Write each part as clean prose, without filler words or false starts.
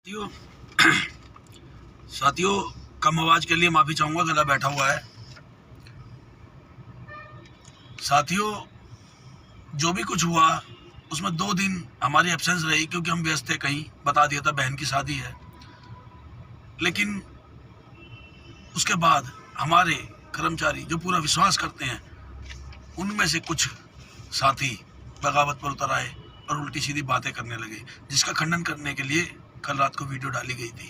साथियों साथियों कम आवाज के लिए माफी चाहूंगा, गला बैठा हुआ है। साथियों, जो भी कुछ हुआ उसमें 2 दिन हमारी एब्सेंस रही क्योंकि हम व्यस्त थे, कहीं बता दिया था बहन की शादी है। लेकिन उसके बाद हमारे कर्मचारी जो पूरा विश्वास करते हैं, उनमें से कुछ साथी बगावत पर उतर आए और उल्टी सीधी बातें करने लगे, जिसका खंडन करने के लिए कल रात को वीडियो डाली गई थी।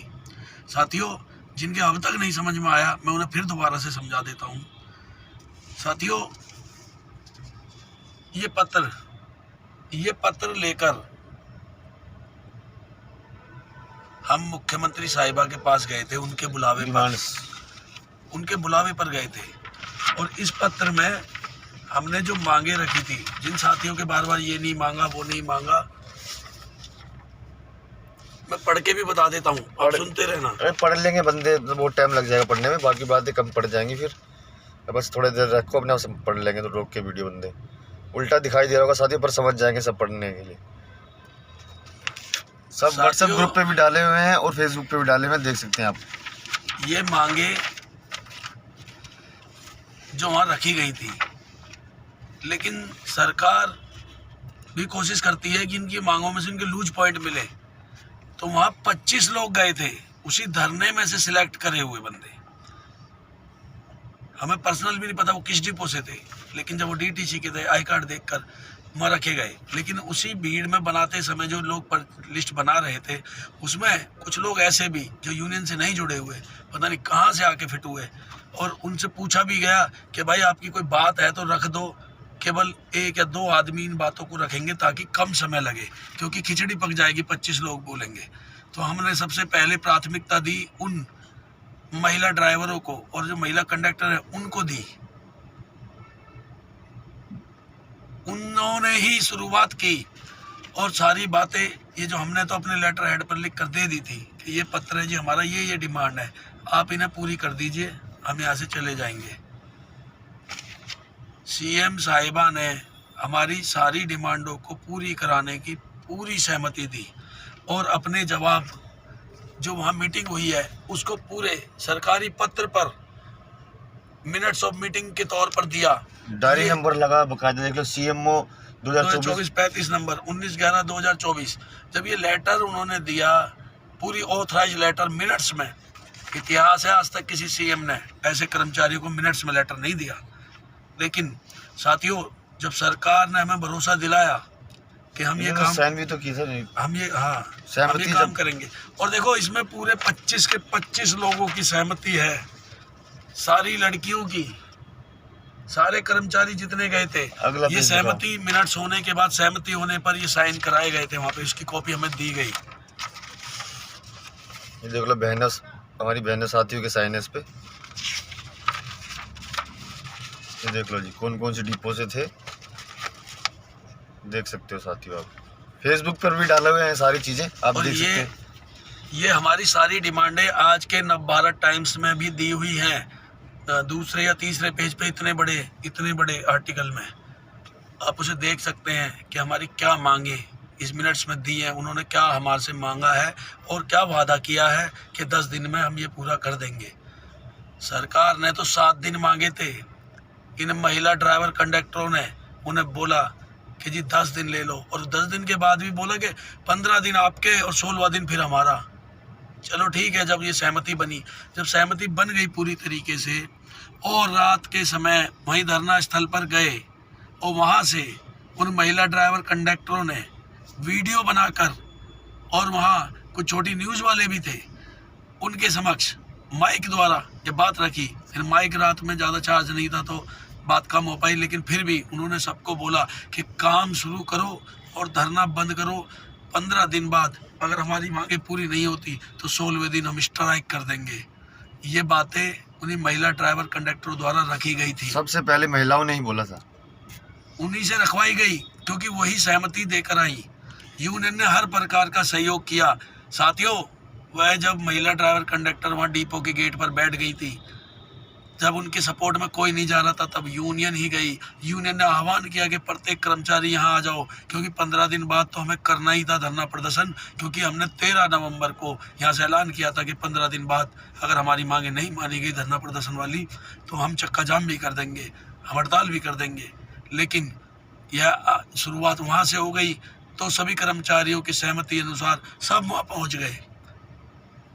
साथियों, जिनके अब तक नहीं समझ में आया, मैं उन्हें फिर दोबारा से समझा देता हूँ। साथियों, ये पत्र लेकर हम मुख्यमंत्री साहिबा के पास गए थे, उनके बुलावे पर गए थे। और इस पत्र में हमने जो मांगे रखी थी, जिन साथियों के बार बार ये नहीं मांगा वो नहीं मांगा, मैं पढ़ के भी बता देता हूँ, आप सुनते रहना। अरे पढ़ लेंगे बंदे, बहुत टाइम लग जाएगा पढ़ने में, बाकी बातें कम पड़ जाएंगी। फिर बस थोड़ी देर रखो अपने, सब पढ़ लेंगे। तो रोक के वीडियो बंदे उल्टा दिखाई दे रहा होगा साथियों, पर समझ जाएंगे सब पढ़ने के लिए। सब व्हाट्सएप ग्रुप पे भी डाले हुए हैं और फेसबुक पे भी डाले हुए हैं, देख सकते हैं आप। ये मांगे जो वहाँ रखी गई थी, लेकिन सरकार भी कोशिश करती है कि इनकी मांगों में से इनके लूज पॉइंट मिले। तो वहाँ 25 लोग गए थे, उसी धरने में से सिलेक्ट करे हुए बंदे। हमें पर्सनल भी नहीं पता वो किस डिपो से थे, लेकिन जब वो डीटीसी के थे, आई कार्ड देखकर वहाँ रखे गए। लेकिन उसी भीड़ में बनाते समय जो लोग पर लिस्ट बना रहे थे, उसमें कुछ लोग ऐसे भी जो यूनियन से नहीं जुड़े हुए, पता नहीं कहाँ से आके फिट हुए। और उनसे पूछा भी गया कि भाई आपकी कोई बात है तो रख दो, केवल 1 या 2 आदमी इन बातों को रखेंगे ताकि कम समय लगे, क्योंकि खिचड़ी पक जाएगी, 25 लोग बोलेंगे। तो हमने सबसे पहले प्राथमिकता दी उन महिला ड्राइवरों को, और जो महिला कंडक्टर है उनको दी। उन्होंने ही शुरुआत की और सारी बातें, ये जो हमने तो अपने लेटर हेड पर लिख कर दे दी थी कि ये पत्र है जी हमारा, ये डिमांड है, आप इन्हें पूरी कर दीजिए, हम यहाँ से चले जाएंगे। सीएम साहिबा ने हमारी सारी डिमांडों को पूरी कराने की पूरी सहमति दी और अपने जवाब जो वहाँ मीटिंग हुई है उसको पूरे सरकारी पत्र पर मिनट्स ऑफ मीटिंग के तौर पर दिया। डायरी नंबर लगा बकायदा, देख लो, CMO 2024 35 नंबर 19/11/2024। जब ये लेटर उन्होंने दिया, पूरी ऑथराइज लेटर मिनट्स में, इतिहास है आज तक किसी सीएम ने ऐसे कर्मचारियों को मिनट्स में लेटर नहीं दिया। लेकिन साथियों, जब सरकार ने हमें भरोसा दिलाया कि हम ये काम साइन भी तो की सर, हम ये काम करेंगे, और देखो इसमें पूरे 25 के 25 लोगों की सहमति है, सारी लड़कियों की, सारे कर्मचारी जितने गए थे, ये सहमति मिनट्स होने के बाद, सहमति होने पर ये साइन कराए गए थे वहाँ पे, इसकी कॉपी हमें दी गई। ये देख लो बहनों, हमारी बहनों साथियों के साइन है इस पे। ये देख लो जी, कौन कौन से डिपो से थे, देख सकते हो साथियों आप। फेसबुक पर भी डाले हुए हैं सारी चीजें, आप देख सकते हैं। ये हमारी सारी डिमांडें आज के नवभारत टाइम्स में भी दी हुई हैं, दूसरे या तीसरे पेज पे, इतने बड़े आर्टिकल में आप उसे देख सकते हैं कि हमारी क्या मांगे इस मिनट्स में दी है, उन्होंने क्या हमारे से मांगा है और क्या वादा किया है कि 10 दिन में हम ये पूरा कर देंगे। सरकार ने तो 7 दिन मांगे थे, इन महिला ड्राइवर कंडक्टरों ने उन्हें बोला कि जी 10 दिन ले लो, और 10 दिन के बाद भी बोला कि 15 दिन आपके और 16वां दिन फिर हमारा। चलो ठीक है, जब ये सहमति बनी, जब सहमति बन गई पूरी तरीके से, और रात के समय वहीं धरना स्थल पर गए और वहाँ से उन महिला ड्राइवर कंडक्टरों ने वीडियो बनाकर, और वहाँ कुछ छोटी न्यूज़ वाले भी थे, उनके समक्ष माइक द्वारा ये बात रखी। फिर माइक रात में ज़्यादा चार्ज नहीं था तो बात कम हो पाई, लेकिन फिर भी उन्होंने सबको बोला कि काम शुरू करो और धरना बंद करो। 15 दिन बाद अगर हमारी मांगे पूरी नहीं होती तो 16वें दिन हम स्ट्राइक कर देंगे। ये बातें उन्हीं महिला ड्राइवर कंडक्टरों द्वारा रखी गई थी। सबसे पहले महिलाओं ने ही बोला था, उन्हीं से रखवाई गई, क्योंकि वही सहमति देकर आई। यूनियन ने हर प्रकार का सहयोग किया। साथियों, वह जब महिला ड्राइवर कंडक्टर वहाँ डिपो के गेट पर बैठ गई थी, जब उनके सपोर्ट में कोई नहीं जा रहा था तब यूनियन ही गई। यूनियन ने आह्वान किया कि प्रत्येक कर्मचारी यहाँ आ जाओ, क्योंकि 15 दिन बाद तो हमें करना ही था धरना प्रदर्शन, क्योंकि हमने 13 नवंबर को यहाँ से ऐलान किया था कि 15 दिन बाद अगर हमारी मांगे नहीं मानी गई धरना प्रदर्शन वाली तो हम चक्का जाम भी कर देंगे, हम हड़ताल भी कर देंगे। लेकिन यह शुरुआत वहाँ से हो गई तो सभी कर्मचारियों की सहमति अनुसार सब वहाँ पहुँच गए।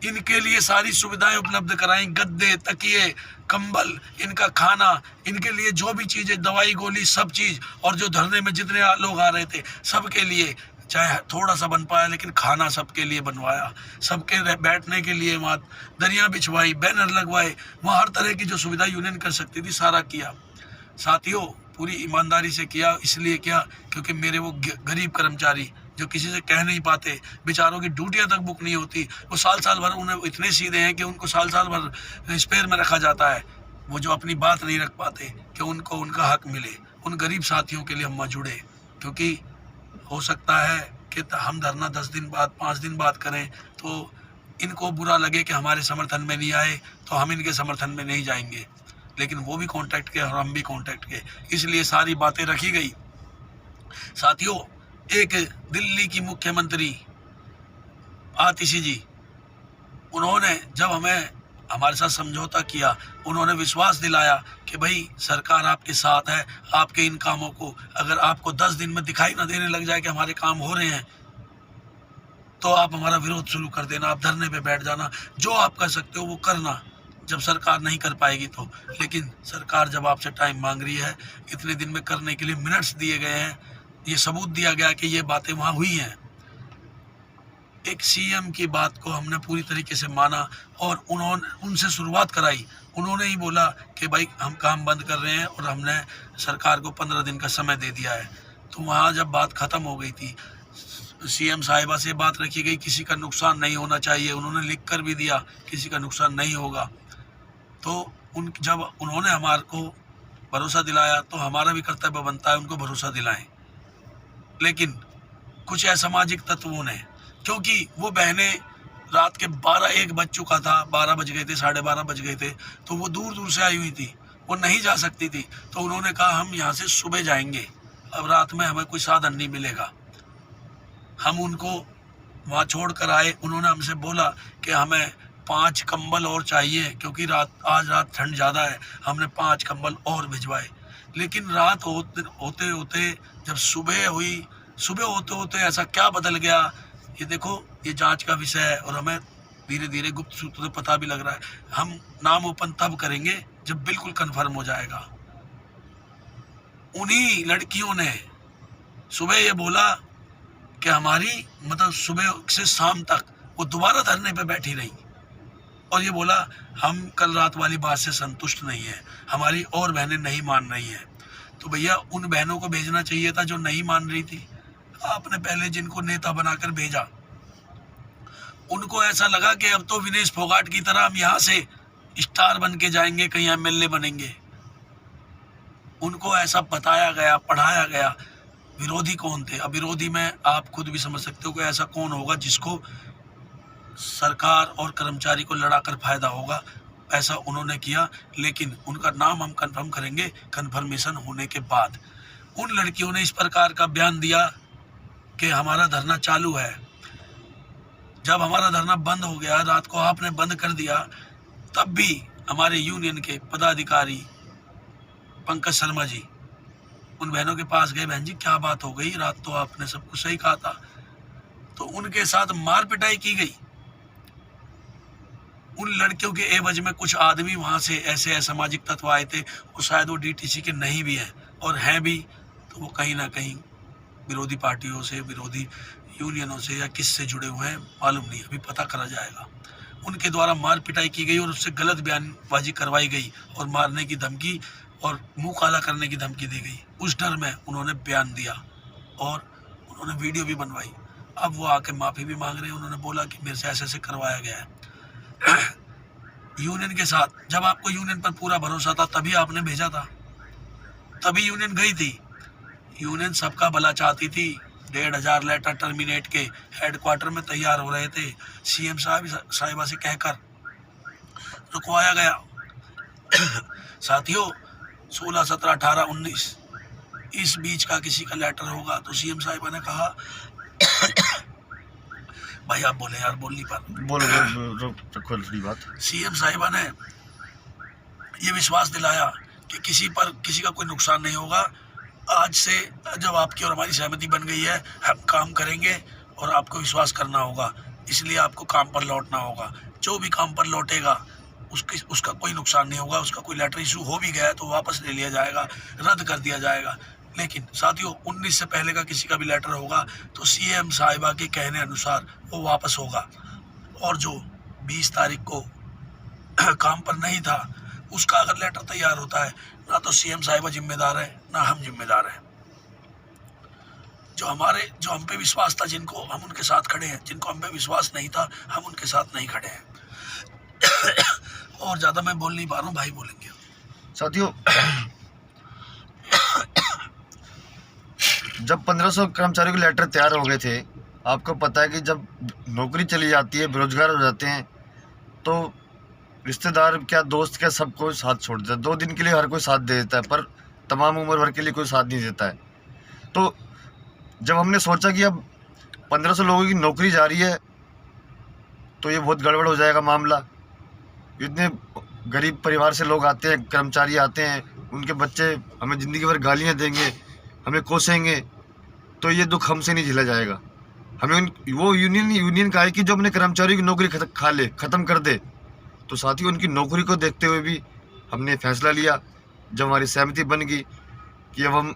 इनके लिए सारी सुविधाएं उपलब्ध कराई, गद्दे, तकिए, कंबल, इनका खाना, इनके लिए जो भी चीज़ें, दवाई गोली, सब चीज़। और जो धरने में जितने लोग आ रहे थे सबके लिए, चाहे थोड़ा सा बन पाया लेकिन खाना सबके लिए बनवाया, सबके बैठने के लिए वहाँ दरिया बिछवाई, बैनर लगवाए, वहाँ हर तरह की जो सुविधा यूनियन कर सकती थी सारा किया। साथियों, पूरी ईमानदारी से किया। इसलिए किया क्योंकि मेरे वो गरीब कर्मचारी जो किसी से कह नहीं पाते, बेचारों की ड्यूटियां तक बुक नहीं होती, वो साल साल भर, उन्हें इतने सीधे हैं कि उनको साल साल भर स्पेयर में रखा जाता है, वो जो अपनी बात नहीं रख पाते कि उनको उनका हक मिले। उन गरीब साथियों के लिए हम जुड़े, क्योंकि हो सकता है कि हम धरना 10 दिन बाद, 5 दिन बाद करें तो इनको बुरा लगे कि हमारे समर्थन में नहीं आए तो हम इनके समर्थन में नहीं जाएंगे। लेकिन वो भी कांटेक्ट किए और हम भी कांटेक्ट किए, इसलिए सारी बातें रखी गई। साथियों, एक दिल्ली की मुख्यमंत्री आतिशी जी, उन्होंने जब हमें हमारे साथ समझौता किया, उन्होंने विश्वास दिलाया कि भाई सरकार आपके साथ है, आपके इन कामों को अगर आपको 10 दिन में दिखाई ना देने लग जाए कि हमारे काम हो रहे हैं तो आप हमारा विरोध शुरू कर देना, आप धरने पे बैठ जाना, जो आप कर सकते हो वो करना जब सरकार नहीं कर पाएगी तो। लेकिन सरकार जब आपसे टाइम मांग रही है, इतने दिन में करने के लिए मिनट्स दिए गए हैं, ये सबूत दिया गया कि ये बातें वहाँ हुई हैं। एक सीएम की बात को हमने पूरी तरीके से माना और उन्होंने उनसे शुरुआत कराई। उन्होंने ही बोला कि भाई हम काम बंद कर रहे हैं और हमने सरकार को 15 दिन का समय दे दिया है। तो वहाँ जब बात ख़त्म हो गई थी, सीएम साहिबा से बात रखी गई, किसी का नुकसान नहीं होना चाहिए, उन्होंने लिख कर भी दिया किसी का नुकसान नहीं होगा। तो जब उन्होंने हमारे को भरोसा दिलाया तो हमारा भी कर्तव्य बनता है उनको भरोसा दिलाएं। लेकिन कुछ असामाजिक तत्वों ने, क्योंकि वो बहनें रात के 12-1 बज चुका था, 12 बज गए थे, 12:30 बज गए थे, तो वो दूर दूर से आई हुई थी, वो नहीं जा सकती थी। तो उन्होंने कहा हम यहाँ से सुबह जाएंगे, अब रात में हमें कोई साधन नहीं मिलेगा। हम उनको वहाँ छोड़ कर आए। उन्होंने हमसे बोला कि हमें 5 कंबल और चाहिए, क्योंकि आज रात ठंड ज़्यादा है। हमने 5 कंबल और भिजवाए। लेकिन रात होते होते जब सुबह हुई, सुबह होते होते ऐसा क्या बदल गया, ये देखो, ये जांच का विषय है और हमें धीरे धीरे गुप्त सूत्रों से पता भी लग रहा है। हम नाम ओपन तब करेंगे जब बिल्कुल कन्फर्म हो जाएगा। उन्हीं लड़कियों ने सुबह ये बोला कि हमारी मतलब सुबह से शाम तक वो दोबारा धरने पे बैठी रही और ये बोला हम कल रात वाली बात से संतुष्ट नहीं है, हमारी और बहनें नहीं मान रही हैं। तो भैया उन बहनों को भेजना चाहिए था जो नहीं मान रही थी। आपने पहले जिनको नेता बनाकर भेजा, उनको ऐसा लगा कि अब तो विनेश फोगाट की तरह हम यहाँ से स्टार बन के जाएंगे, कहीं एमएलए बनेंगे। उनको ऐसा बताया गया, पढ़ाया गया। विरोधी कौन थे? अब विरोधी में आप खुद भी समझ सकते हो कि ऐसा कौन होगा जिसको सरकार और कर्मचारी को लड़ाकर फायदा होगा। ऐसा उन्होंने किया, लेकिन उनका नाम हम कंफर्म करेंगे कंफर्मेशन होने के बाद। उन लड़कियों ने इस प्रकार का बयान दिया कि हमारा धरना चालू है। जब हमारा धरना बंद हो गया, रात को आपने बंद कर दिया, तब भी हमारे यूनियन के पदाधिकारी पंकज शर्मा जी उन बहनों के पास गए। बहन जी क्या बात हो गई, रात तो आपने सब कुछ सही कहा था। तो उनके साथ मार पिटाई की गई। उन लड़कियों के एवज में कुछ आदमी वहां से ऐसे असामाजिक तत्व आए थे, वो शायद वो डीटीसी के नहीं भी हैं, और हैं भी तो वो कहीं ना कहीं विरोधी पार्टियों से, विरोधी यूनियनों से या किस से जुड़े हुए हैं मालूम नहीं, अभी पता करा जाएगा। उनके द्वारा मार पिटाई की गई और उससे गलत बयानबाजी करवाई गई और मारने की धमकी और मुंह काला करने की धमकी दी गई। उस डर में उन्होंने बयान दिया और उन्होंने वीडियो भी बनवाई। अब वो आके माफ़ी भी मांग रहे हैं। उन्होंने बोला कि मेरे से ऐसे ऐसे करवाया गया है। यूनियन के साथ, जब आपको यूनियन पर पूरा भरोसा था तभी आपने भेजा था, तभी यूनियन गई थी। यूनियन सबका भला चाहती थी। 1,500 लेटर टर्मिनेट के हेडक्वार्टर में तैयार हो रहे थे। सीएम साहिबा से कहकर रुकवाया गया। साथियों 16, 17, 18, 19 इस बीच का किसी का लेटर होगा तो सीएम साहिबा ने कहा भाई आप बोले यार, बोल नहीं पाते। बोलो रखो अपनी बात। सीएम साहिबा ने ये विश्वास दिलाया कि किसी का कोई नुकसान नहीं होगा। आज से जब आपकी और हमारी सहमति बन गई है, हम काम करेंगे और आपको विश्वास करना होगा, इसलिए आपको काम पर लौटना होगा। जो भी काम पर लौटेगा उसका कोई नुकसान नहीं होगा। उसका कोई लेटर इशू हो भी गया है तो वापस ले लिया जाएगा, रद्द कर दिया जाएगा। लेकिन साथियों 19 से पहले का किसी का भी लेटर होगा तो सीएम साहिबा के कहने अनुसार वो वापस होगा। और जो 20 तारीख को काम पर नहीं था उसका अगर लेटर तैयार होता है, ना तो सीएम साहिबा जिम्मेदार है ना हम जिम्मेदार हैं। जो हम पे विश्वास था, जिनको हम उनके साथ खड़े हैं, जिनको हम पे विश्वास नहीं था हम उनके साथ नहीं खड़े हैं। और ज़्यादा मैं बोल नहीं पा रहा हूँ, भाई बोलेंगे। साथियों जब 1500 कर्मचारियों के लेटर तैयार हो गए थे, आपको पता है कि जब नौकरी चली जाती है, बेरोजगार हो जाते हैं, तो रिश्तेदार क्या, दोस्त क्या, सबको साथ छोड़ देता है। 2 दिन के लिए हर कोई साथ दे देता है, पर तमाम उम्र भर के लिए कोई साथ नहीं देता है। तो जब हमने सोचा कि अब 1500 लोगों की नौकरी जा रही है तो ये बहुत गड़बड़ हो जाएगा मामला। इतने गरीब परिवार से लोग आते हैं, कर्मचारी आते हैं, उनके बच्चे हमें ज़िंदगी भर गालियाँ देंगे, हमें कोसेंगे, तो ये दुख हमसे नहीं झेला जाएगा। हमें वो यूनियन का है कि जो अपने कर्मचारियों की नौकरी ख़त्म कर दे। तो साथ ही उनकी नौकरी को देखते हुए भी हमने फैसला लिया, जब हमारी सहमति बन गई कि अब हम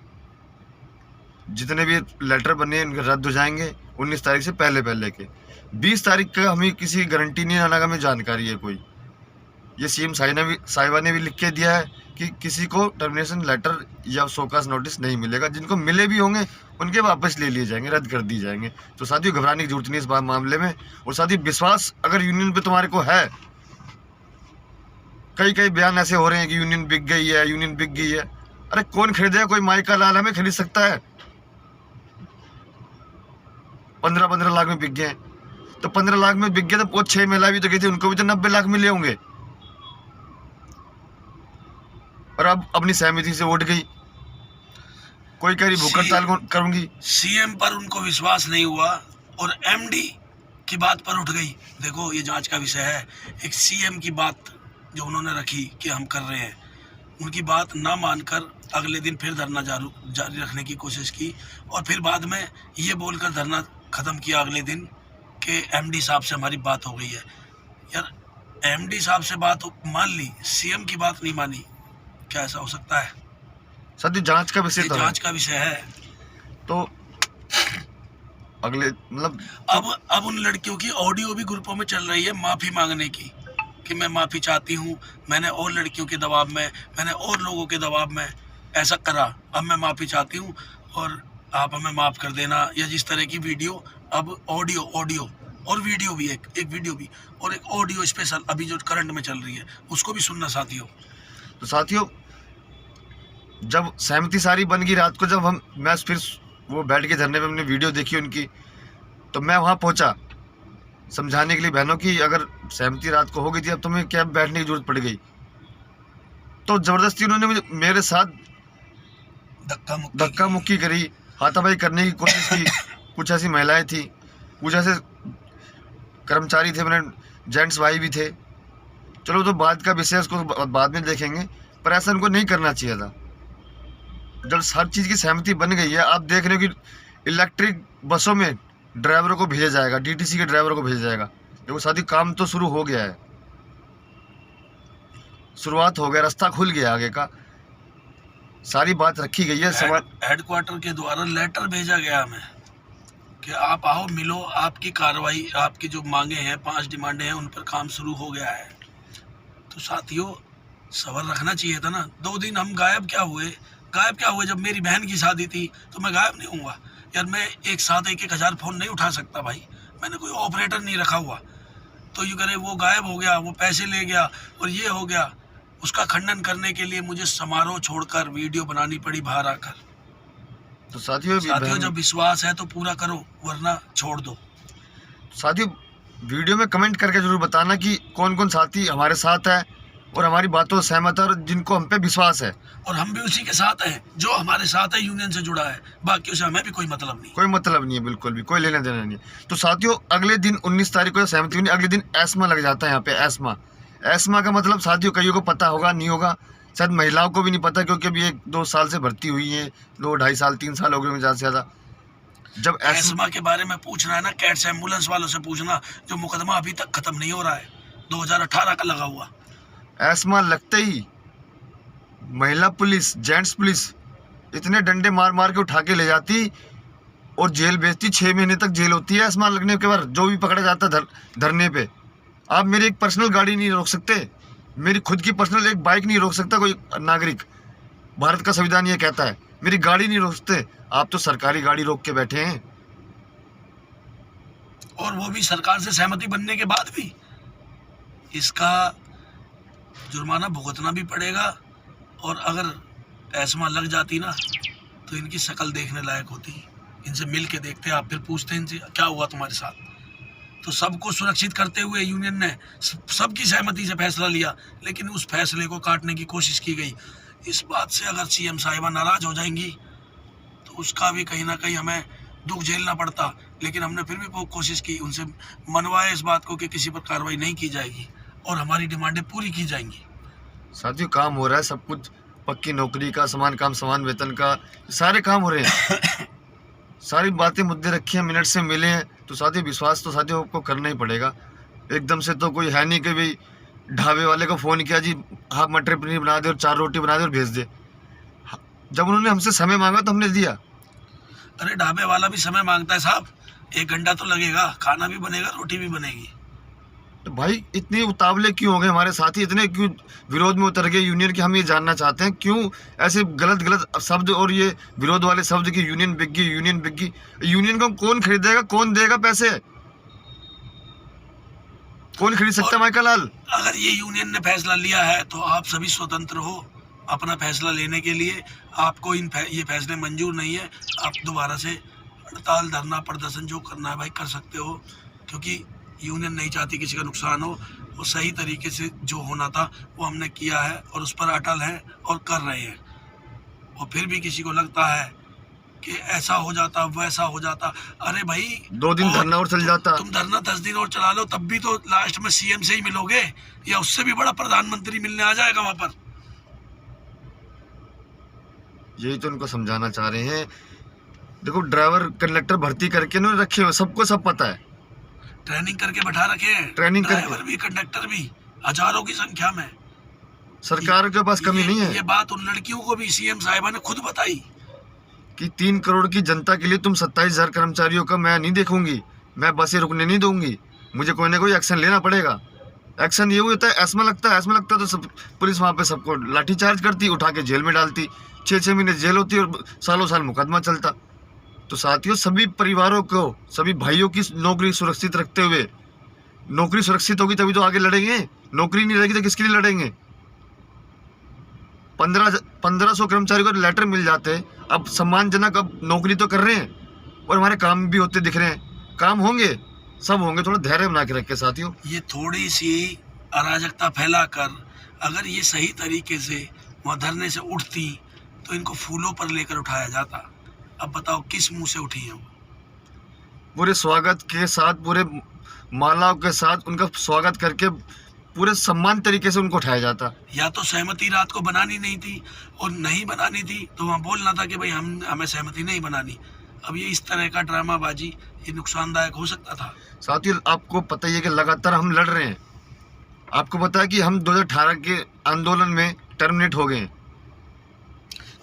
जितने भी लेटर बने उनके रद्द हो जाएंगे 19 तारीख से पहले के। 20 तारीख का हमें किसी गारंटी नहीं आना का हमें जानकारी है कोई। ये सीएम साहिबा ने भी लिख के दिया है कि किसी को टर्मिनेशन लेटर या शोकास नोटिस नहीं मिलेगा। जिनको मिले भी होंगे उनके वापस ले लिए जाएंगे, रद्द कर दिए जाएंगे। तो साथियों घबराने की जरूरत नहीं इस मामले में। और साथियों विश्वास अगर यूनियन पे तुम्हारे को है, कई बयान ऐसे हो रहे हैं कि यूनियन बिक गई है, यूनियन बिक गई है। अरे कौन खरीदेगा? कोई माई का लाल हमें खरीद सकता है? 15 लाख में बिक गए, तो 15 लाख में बिक गए तो वो 6 महिला भी तो गई थी, उनको भी तो 90 लाख मिले होंगे। और अब अपनी सहमति से उठ गई, कोई कह रही भूख हड़ताल करूंगी। सीएम पर उनको विश्वास नहीं हुआ और एमडी की बात पर उठ गई। देखो ये जांच का विषय है। एक सीएम की बात जो उन्होंने रखी कि हम कर रहे हैं, उनकी बात ना मानकर अगले दिन फिर धरना जारी रखने की कोशिश की और फिर बाद में ये बोलकर धरना ख़त्म किया अगले दिन कि एमडी साहब से हमारी बात हो गई है। यार एमडी साहब से बात मान ली, सीएम की बात नहीं मानी, क्या ऐसा हो सकता है? सर जांच का विषय तो जांच का विषय है। तो अगले मतलब अब उन लड़कियों की ऑडियो भी ग्रुपों में चल रही है माफ़ी मांगने की कि मैं माफ़ी चाहती हूँ, मैंने और लड़कियों के दबाव में, मैंने और लोगों के दबाव में ऐसा करा, अब मैं माफ़ी चाहती हूँ और आप हमें माफ़ कर देना। या जिस तरह की वीडियो, अब ऑडियो और वीडियो भी, एक वीडियो भी और एक ऑडियो स्पेशल अभी जो करंट में चल रही है, उसको भी सुनना साथियों। तो साथियों जब सहमति सारी बन गई, रात को जब मैं फिर वो बैठ के धरने पे हमने वीडियो देखी उनकी, तो मैं वहाँ पहुँचा समझाने के लिए बहनों की अगर सहमति रात को हो गई थी, अब तुम्हें क्या बैठने की जरूरत पड़ गई। तो ज़बरदस्ती उन्होंने मेरे साथ धक्का मुक्की करी, हाथापाई करने की कोशिश की। कुछ ऐसी महिलाएं थी, कुछ ऐसे कर्मचारी थे, मेरे जेंट्स भाई भी थे। चलो तो बाद का विषय, उसको बाद में देखेंगे, पर ऐसा उनको नहीं करना चाहिए था। जब हर चीज़ की सहमति बन गई है, आप देख रहे हो कि इलेक्ट्रिक बसों में ड्राइवरों को भेजा जाएगा, डीटीसी के ड्राइवरों को भेजा जाएगा। देखो साथी काम तो शुरू हो गया है, शुरुआत हो गया, रास्ता खुल गया आगे का, सारी बात रखी गई है। हेडक्वार्टर के द्वारा लेटर भेजा गया हमें कि आप आओ मिलो, आपकी कार्रवाई, आपकी जो मांगे हैं 5 डिमांडें हैं उन पर काम शुरू हो गया है। तो साथियों सबर रखना चाहिए था ना। 2 दिन हम गायब क्या हुए? जब मेरी बहन की शादी थी तो मैं गायब नहीं हुआ यार। मैं एक साथ 1,000 फ़ोन नहीं उठा सकता भाई, मैंने कोई ऑपरेटर नहीं रखा हुआ। तो यूँ करे वो गायब हो गया, वो पैसे ले गया और ये हो गया। उसका खंडन करने के लिए मुझे समारोह छोड़कर वीडियो बनानी पड़ी बाहर आकर। तो साथियों जब विश्वास है तो पूरा करो, वरना छोड़ दो। साथियों वीडियो में कमेंट करके जरूर बताना कि कौन कौन साथी हमारे साथ है और हमारी बातों से सहमत है और जिनको हम पे विश्वास है। और हम भी उसी के साथ हैं जो हमारे साथ है, यूनियन से जुड़ा है। बाकियों से हमें भी कोई मतलब नहीं। कोई मतलब नहीं है, बिल्कुल भी कोई लेना देना नहीं है। तो साथियों अगले दिन 19 तारीख को सहमति हुई, अगले दिन एस्मा लग जाता है यहाँ पे। एस्मा का मतलब साथियों कईयों को पता होगा, नहीं होगा शायद महिलाओं को भी नहीं पता, क्योंकि अभी 1-2 साल से भर्ती हुई है, 2-2.5 साल 3 साल हो गए ज़्यादा से ज़्यादा। जब एस्मा के बारे में पूछना है ना, कैट्स एम्बुलेंस वालों से पूछना, जो मुकदमा अभी तक खत्म नहीं हो रहा है, 2018 का लगा हुआ। एस्मा लगते ही महिला पुलिस, जेंट्स पुलिस इतने डंडे मार मार के उठा के ले जाती और जेल भेजती। 6 महीने तक जेल होती है एस्मा लगने के बाद, जो भी पकड़ा जाता है धरने पे। आप मेरी एक पर्सनल गाड़ी नहीं रोक सकते, मेरी खुद की पर्सनल एक बाइक नहीं रोक सकता कोई नागरिक। भारत का संविधान ये कहता है, मेरी गाड़ी नहीं रोक सकते। आप तो सरकारी गाड़ी रोक के बैठे हैं, और वो भी सरकार से सहमति बनने के बाद भी। इसका जुर्माना भुगतना भी पड़ेगा, और अगर एस्मा लग जाती ना तो इनकी शक्ल देखने लायक होती। इनसे मिल के देखते, आप फिर पूछते इनसे क्या हुआ तुम्हारे साथ। तो सबको सुरक्षित करते हुए यूनियन ने सबकी सहमति से फैसला लिया, लेकिन उस फैसले को काटने की कोशिश की गई। इस बात से अगर सीएम साहिबा नाराज हो जाएंगी तो उसका भी कहीं ना कहीं हमें दुख झेलना पड़ता। लेकिन हमने फिर भी बहुत कोशिश की, उनसे मनवाए इस बात को कि किसी पर कार्रवाई नहीं की जाएगी और हमारी डिमांडें पूरी की जाएंगी। साथियों काम हो रहा है सब कुछ, पक्की नौकरी का, समान काम समान वेतन का, सारे काम हो रहे हैं। सारी बातें मुद्दे रखी हैं, मिनट से मिले हैं। तो साथियों विश्वास तो साथियों आपको करना ही पड़ेगा। एकदम से तो कोई है नहीं कि भाई ढाबे वाले को फ़ोन किया जी हाफ मटर पनीर बना दे और 4 रोटी बना दे और भेज दे। जब उन्होंने हमसे समय मांगा तो हमने दिया। अरे ढाबे वाला भी समय मांगता है साहब, 1 घंटा तो लगेगा, खाना भी बनेगा, रोटी भी बनेगी। तो भाई इतने उतावले क्यों हो गए हमारे साथी, इतने क्यों विरोध में उतर गए यूनियन के? हम ये जानना चाहते हैं क्यों ऐसे गलत शब्द और ये विरोध वाले शब्द की यूनियन बिक गई, यूनियन बिक गई। यूनियन को कौन खरीदेगा, कौन देगा पैसे, कौन खरीद सकता है माइकल लाल? अगर ये यूनियन ने फैसला लिया है तो आप सभी स्वतंत्र हो अपना फैसला लेने के लिए। आपको ये फैसले मंजूर नहीं है, आप दोबारा से हड़ताल, धरना, प्रदर्शन जो करना है भाई कर सकते हो, क्योंकि यूनियन नहीं चाहती किसी का नुकसान हो। वो सही तरीके से जो होना था वो हमने किया है और उस पर अटल है और कर रहे हैं। और फिर भी किसी को लगता है कि ऐसा हो जाता, वैसा हो जाता, अरे भाई 2 दिन धरना और चल जाता। तुम धरना 10 दिन और चला लो, तब भी तो लास्ट में सीएम से ही मिलोगे, या उससे भी बड़ा प्रधानमंत्री मिलने आ जाएगा वहां पर। यही तो उनको समझाना चाह रहे हैं। देखो ड्राइवर कंडक्टर भर्ती करके उन्होंने रखे हुए, सबको सब पता है, ट्रेनिंग करके बैठा रखे हैं, ट्रेनिंग करके। ड्राइवर भी कंडक्टर भी हजारों की संख्या में। सरकार के पास कमी नहीं है। ये बात उन लड़कियों को भी सीएम साहिबा ने खुद बताई कि 3 करोड़ की जनता के लिए तुम 27,000 कर्मचारियों का मैं नहीं देखूंगी, मैं बसें रुकने नहीं दूंगी, मुझे कोई ना कोई एक्शन लेना पड़ेगा। एक्शन ये होता है एस्मा लगता है तो सब पुलिस वहाँ पे सबको लाठीचार्ज करती, उठा के जेल में डालती, 6-6 महीने जेल होती और सालों साल मुकदमा चलता। तो साथियों सभी परिवारों को, सभी भाइयों की नौकरी सुरक्षित रखते हुए, नौकरी सुरक्षित होगी तभी तो आगे लड़ेंगे, नौकरी नहीं रहेगी तो किसके लिए लड़ेंगे? 1500 कर्मचारियों को लेटर मिल जाते, अब सम्मानजनक अब नौकरी तो कर रहे हैं और हमारे काम भी होते दिख रहे हैं। काम होंगे, सब होंगे, थोड़ा धैर्य बना के रखे साथियों। ये थोड़ी सी अराजकता फैलाकर अगर ये सही तरीके से वहाँ धरने से उठती तो इनको फूलों पर लेकर उठाया जाता। अब बताओ किस मुंह से उठी है वो? पूरे स्वागत के साथ, पूरे मालाओं के साथ उनका स्वागत करके पूरे सम्मान तरीके से उनको उठाया जाता। या तो सहमति रात को बनानी नहीं थी, और नहीं बनानी थी तो वहाँ बोलना था कि भाई हमें सहमति नहीं बनानी। अब ये इस तरह का ड्रामाबाजी ये नुकसानदायक हो सकता था। साथियों आपको पता ही है कि लगातार हम लड़ रहे हैं। आपको पता है कि हम 2018 के आंदोलन में टर्मिनेट हो गए हैं।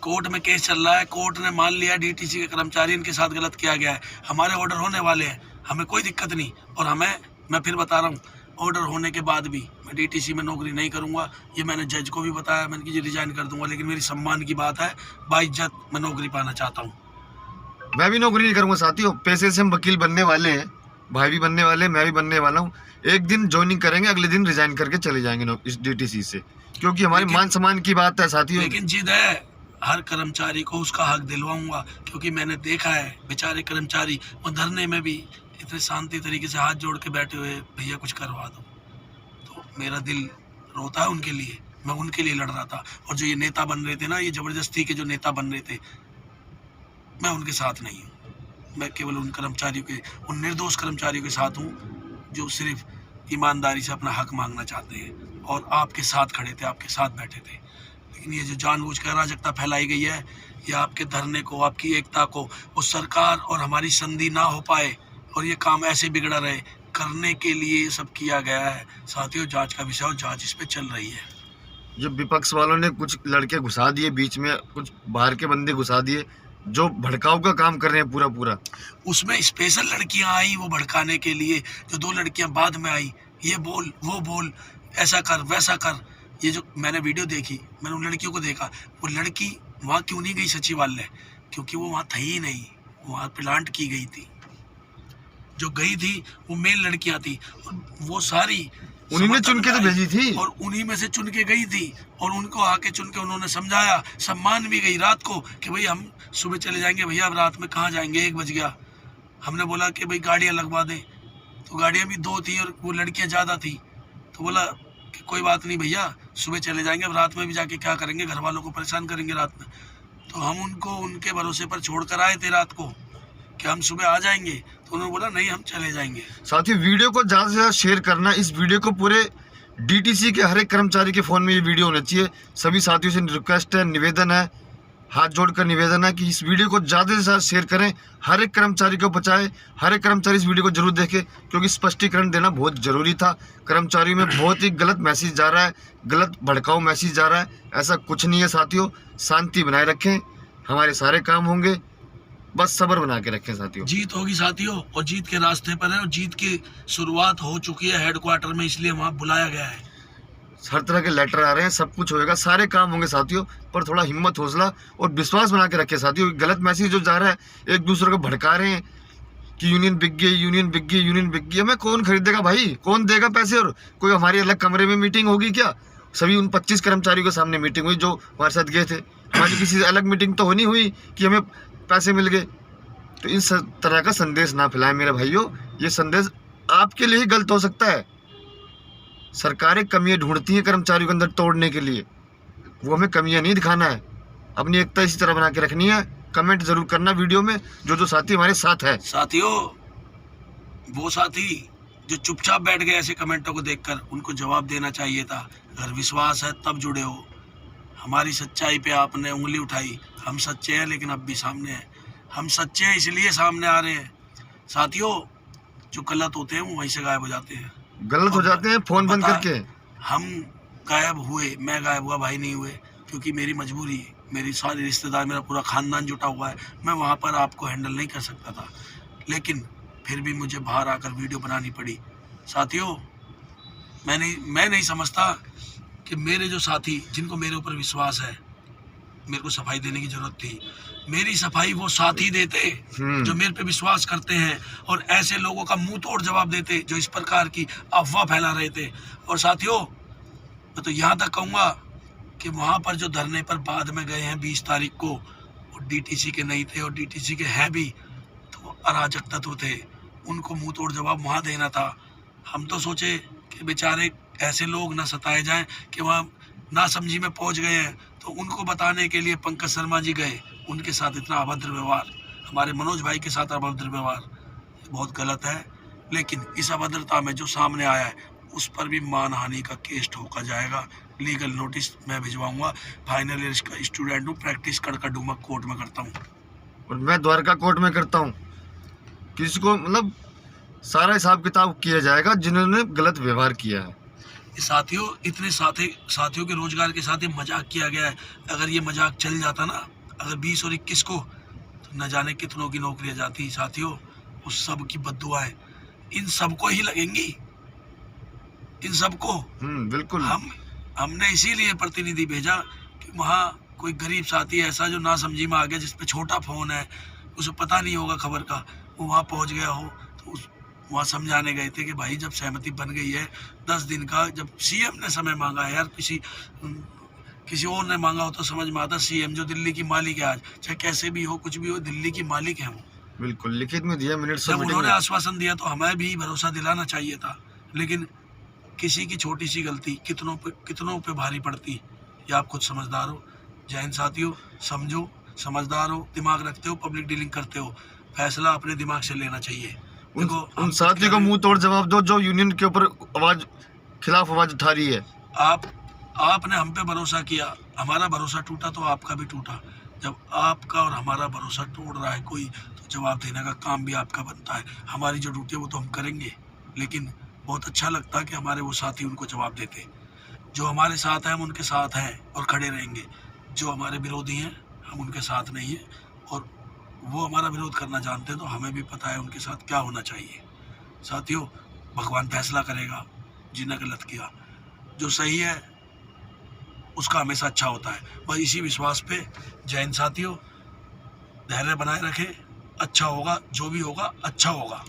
कोर्ट में केस चल रहा है, कोर्ट ने मान लिया डीटीसी के कर्मचारी इनके साथ गलत किया गया है, हमारे ऑर्डर होने वाले हैं, हमें कोई दिक्कत नहीं। और मैं फिर बता रहा हूँ, ऑर्डर होने के बाद भी मैं डीटीसी में नौकरी नहीं करूँगा। ये मैंने जज को भी बताया, मैंने कि रिजाइन कर दूंगा, लेकिन मेरी सम्मान की बात है, बाइज्जत मैं नौकरी पाना चाहता हूँ। मैं भी नौकरी नहीं करूँगा साथियों, पैसे से हम वकील बनने वाले हैं, भाई भी बनने वाले हैं, मैं भी बनने वाला हूँ। एक दिन ज्वाइनिंग करेंगे, अगले दिन रिजाइन करके चले जाएंगे इस डीटीसी से, क्योंकि हमारे मान सम्मान की बात है साथियों। लेकिन जिद है, हर कर्मचारी को उसका हक दिलवाऊंगा, क्योंकि मैंने देखा है बेचारे कर्मचारी वो धरने में भी इतने शांति तरीके से हाथ जोड़ के बैठे हुए, भैया कुछ करवा दो। तो मेरा दिल रोता है उनके लिए, मैं उनके लिए लड़ रहा था। और जो ये नेता बन रहे थे ना, ये ज़बरदस्ती के जो नेता बन रहे थे, मैं उनके साथ नहीं हूँ। मैं केवल उन कर्मचारियों के, उन निर्दोष कर्मचारियों के साथ हूँ जो सिर्फ ईमानदारी से अपना हक मांगना चाहते हैं और आपके साथ खड़े थे, आपके साथ बैठे थे। लेकिन ये जो जानबूझकर अराजकता फैलाई गई है, ये आपके धरने को, आपकी एकता को, वो सरकार और हमारी संधि ना हो पाए और ये काम ऐसे बिगड़ा रहे, करने के लिए ये सब किया गया है। साथियों, जांच का विषय और जांच इस पे चल रही है। जो विपक्ष वालों ने कुछ लड़के घुसा दिए बीच में, कुछ बाहर के बंदे घुसा दिए जो भड़काऊ का काम कर रहे हैं पूरा। उसमें स्पेशल लड़कियां आई वो भड़काने के लिए, जो 2 लड़कियां बाद में आई, ये बोल वो बोल, ऐसा कर वैसा कर। ये जो मैंने वीडियो देखी, मैंने उन लड़कियों को देखा, वो लड़की वहाँ क्यों नहीं गई सचिवालय? क्योंकि वो वहाँ थी ही नहीं, वहाँ प्लांट की गई थी। जो गई थी वो मेल लड़कियां थी और वो सारी उन्हीं ने चुन के तो भेजी थी और उन्हीं में से चुन के गई थी और उनको आके चुन के उन्होंने समझाया, सम्मान भी गई रात को कि भाई हम सुबह चले जाएंगे भैया, अब रात में कहाँ जाएंगे, 1 बज गया। हमने बोला कि भाई गाड़ियाँ लगवा दें, तो गाड़ियाँ भी 2 थी और वो लड़कियाँ ज़्यादा थी। तो बोला कि कोई बात नहीं भैया, सुबह चले जाएंगे, अब रात में भी जाके क्या करेंगे, घर वालों को परेशान करेंगे रात में। तो हम उनको उनके भरोसे पर छोड़ कर आए थे रात को कि हम सुबह आ जाएंगे, तो उन्होंने बोला नहीं हम चले जाएंगे। साथियों, वीडियो को ज़्यादा से ज़्यादा शेयर करना। इस वीडियो को पूरे डीटीसी के हर एक कर्मचारी के फ़ोन में ये वीडियो होना चाहिए। सभी साथियों से रिक्वेस्ट है, निवेदन है, हाथ जोड़कर निवेदन है कि इस वीडियो को ज़्यादा से ज़्यादा शेयर करें, हर एक कर्मचारी को बचाए, हर एक कर्मचारी इस वीडियो को जरूर देखे, क्योंकि स्पष्टीकरण देना बहुत ज़रूरी था। कर्मचारियों में बहुत ही गलत मैसेज जा रहा है, गलत भड़काऊ मैसेज जा रहा है। ऐसा कुछ नहीं है साथियों, शांति बनाए रखें, हमारे सारे काम होंगे, बस सब्र बना के रखें साथियों। जीत होगी साथियों, और जीत के रास्ते पर है, और जीत की शुरुआत हो चुकी है हेडक्वार्टर में, इसलिए वहाँ बुलाया गया है। हर तरह के लेटर आ रहे हैं, सब कुछ होएगा, सारे काम होंगे साथियों, पर थोड़ा हिम्मत, हौसला और विश्वास बना के रखें साथियों। गलत मैसेज जो जा रहा है, एक दूसरे को भड़का रहे हैं कि यूनियन बिक गई, यूनियन बिक गई, यूनियन बिक गई। हमें कौन खरीदेगा भाई, कौन देगा पैसे? और कोई हमारे अलग कमरे में मीटिंग होगी क्या? सभी उन 25 कर्मचारियों के सामने मीटिंग हुई जो हमारे साथ गए थे। हमारी किसी अलग मीटिंग तो होनी हुई कि हमें पैसे मिल गए। तो इस तरह का संदेश ना फैलाएं मेरे भाइयों, ये संदेश आपके लिए ही गलत हो सकता है। सरकारें कमियां ढूंढती हैं कर्मचारियों के अंदर तोड़ने के लिए, वो हमें कमियां नहीं दिखाना है, अपनी एकता इसी तरह बना के रखनी है। कमेंट जरूर करना वीडियो में जो साथी हमारे साथ है। साथियों, वो साथी जो चुपचाप बैठ गए ऐसे कमेंटों को देखकर, उनको जवाब देना चाहिए था। अगर विश्वास है तब जुड़े हो, हमारी सच्चाई पे आपने उंगली उठाई। हम सच्चे हैं लेकिन अब भी सामने हैं, हम सच्चे हैं इसलिए सामने आ रहे हैं। साथियों, जो गलत होते हैं वो वहीं से गायब हो जाते हैं, गलत हो जाते हैं फ़ोन बंद करके। हम गायब हुए, मैं गायब हुआ, भाई नहीं हुए, क्योंकि मेरी मजबूरी, मेरी सारी रिश्तेदार, मेरा पूरा खानदान जुटा हुआ है। मैं वहाँ पर आपको हैंडल नहीं कर सकता था, लेकिन फिर भी मुझे बाहर आकर वीडियो बनानी पड़ी। साथियों, मैं नहीं समझता कि मेरे जो साथी, जिनको मेरे ऊपर विश्वास है, मेरे को सफाई देने की जरूरत थी, मेरी सफाई वो साथी देते जो मेरे पे विश्वास करते हैं, और ऐसे लोगों का मुंह तोड़ जवाब देते जो इस प्रकार की अफवाह फैला रहे थे। और साथियों, मैं तो यहाँ तक कहूँगा कि वहाँ पर जो धरने पर बाद में गए हैं 20 तारीख को, और डीटीसी के नहीं थे और डीटीसी के हैं भी, तो वो अराजक तत्व थे, उनको मुंह तोड़ जवाब वहाँ देना था। हम तो सोचे कि बेचारे ऐसे लोग ना सताए जाएं कि वहाँ नासमझी में पहुँच गए हैं, तो उनको बताने के लिए पंकज शर्मा जी गए। उनके साथ इतना अभद्र व्यवहार, हमारे मनोज भाई के साथ अभद्र व्यवहार बहुत गलत है। लेकिन इस अभद्रता में जो सामने आया है, उस पर भी मानहानि का केस ठोका जाएगा। लीगल नोटिस मैं भिजवाऊंगा। फाइनल ईयर का स्टूडेंट हूँ, प्रैक्टिस कड़का डूमक कोर्ट में करता हूँ, और मैं द्वारका कोर्ट में करता हूँ। किसी को मतलब सारा हिसाब किताब किया जाएगा जिन्होंने गलत व्यवहार किया है। साथियों, इतने साथियों के रोजगार के साथ ये मजाक किया गया है। अगर ये मजाक चल जाता ना, अगर 20 और 21 को, तो न जाने कितनों की नौकरियां जाती। साथियों, उस सब की बद्दुआएं इन सबको ही लगेंगी, इन सबको। बिल्कुल। हमने इसीलिए प्रतिनिधि भेजा कि वहाँ कोई गरीब साथी ऐसा जो ना समझी में आ गया, जिसपे छोटा फोन है, उसे पता नहीं होगा खबर का, वो वहाँ पहुँच गया हो, तो वहाँ समझाने गए थे कि भाई जब सहमति बन गई है 10 दिन का, जब सीएम ने समय मांगा है यार, किसी और ने मांगा हो तो समझ में आता। सीएम जो दिल्ली की मालिक है, आज चाहे कैसे भी हो, कुछ भी हो, दिल्ली की मालिक है वो। बिल्कुल लिखित में दिया मिनट से। जब उन्होंने आश्वासन दिया तो हमें भी भरोसा दिलाना चाहिए था, लेकिन किसी की छोटी सी गलती कितनों पे भारी पड़ती, ये आप खुद समझदार हो। जय हिंद साथियों, समझो, समझदार हो, दिमाग रखते हो, पब्लिक डीलिंग करते हो, फैसला अपने दिमाग से लेना चाहिए। देखो उन साथियों को मुंह तोड़ जवाब दो जो यूनियन के ऊपर खिलाफ आवाज उठा रही है। आपने हम पे भरोसा किया, हमारा भरोसा टूटा तो आपका भी टूटा। जब आपका और हमारा भरोसा टूट रहा है कोई, तो जवाब देने का काम भी आपका बनता है। हमारी जो ड्यूटी है वो तो हम करेंगे, लेकिन बहुत अच्छा लगता है कि हमारे वो साथी उनको जवाब देते। जो हमारे साथ हैं हम उनके साथ हैं और खड़े रहेंगे, जो हमारे विरोधी हैं हम उनके साथ नहीं हैं, और वो हमारा विरोध करना जानते हैं, तो हमें भी पता है उनके साथ क्या होना चाहिए। साथियों, भगवान फैसला करेगा, जिन्हें गलत किया, जो सही है उसका हमेशा अच्छा होता है। बस इसी विश्वास पे जय हिंद साथियों, धैर्य बनाए रखें, अच्छा होगा, जो भी होगा अच्छा होगा।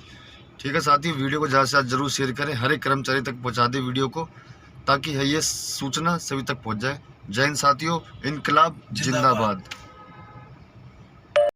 ठीक है साथियों, वीडियो को ज़्यादा से ज़्यादा जरूर शेयर करें, हर एक कर्मचारी तक पहुंचा दें वीडियो को, ताकि ये सूचना सभी तक पहुंच जाए। जय हिंद साथियों, इनकलाब जिंदाबाद।